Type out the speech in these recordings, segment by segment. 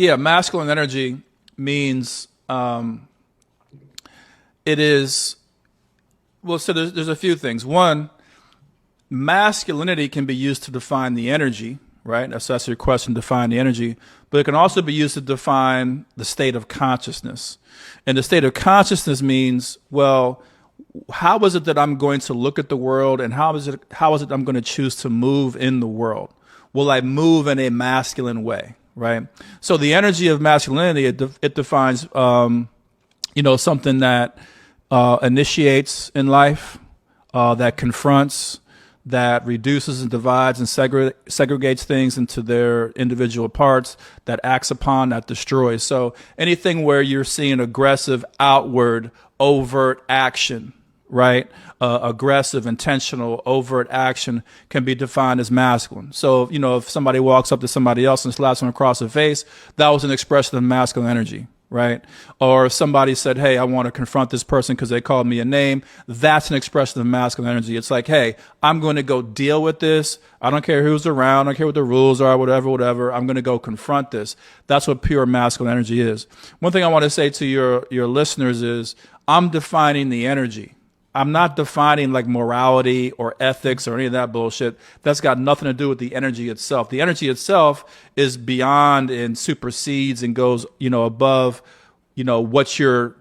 Yeah, masculine energy means it is, well, so there's a few things. One, masculinity can be used to define the energy, right? That's your question, define the energy. But it can also be used to define the state of consciousness. And the state of consciousness means, well, how is it that I'm going to look at the world, and how is it I'm going to choose to move in the world? Will I move in a masculine way, right? So the energy of masculinity, it defines, something that initiates in life, that confronts, that reduces and divides and segregates things into their individual parts, that acts upon, that destroys. So anything where you're seeing aggressive, outward, overt action, right? Aggressive, intentional, overt action can be defined as masculine. So, if somebody walks up to somebody else and slaps them across the face, that was an expression of masculine energy, right? Or if somebody said, hey, I want to confront this person because they called me a name, that's an expression of masculine energy. It's like, hey, I'm going to go deal with this. I don't care who's around. I don't care what the rules are, whatever. I'm going to go confront this. That's what pure masculine energy is. One thing I want to say to your listeners is I'm defining the energy. I'm not defining like morality or ethics or any of that bullshit. That's got nothing to do with the energy itself. The energy itself is beyond and supersedes and goes, above, what your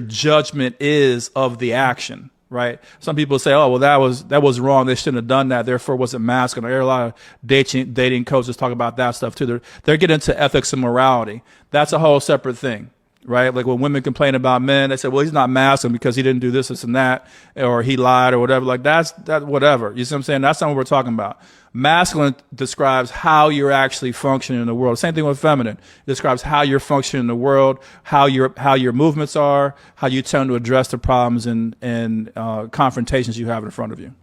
judgment is of the action, right? Some people say, oh, well, that was wrong. They shouldn't have done that. Therefore, it wasn't masculine. There are a lot of dating coaches talk about that stuff too. They're getting into ethics and morality. That's a whole separate thing. Right? Like when women complain about men, they say, well, he's not masculine because he didn't do this and that, or he lied or whatever. Like that, whatever. You see what I'm saying? That's not what we're talking about. Masculine describes how you're actually functioning in the world. Same thing with feminine. It describes how you're functioning in the world, how your movements are, how you tend to address the problems and confrontations you have in front of you.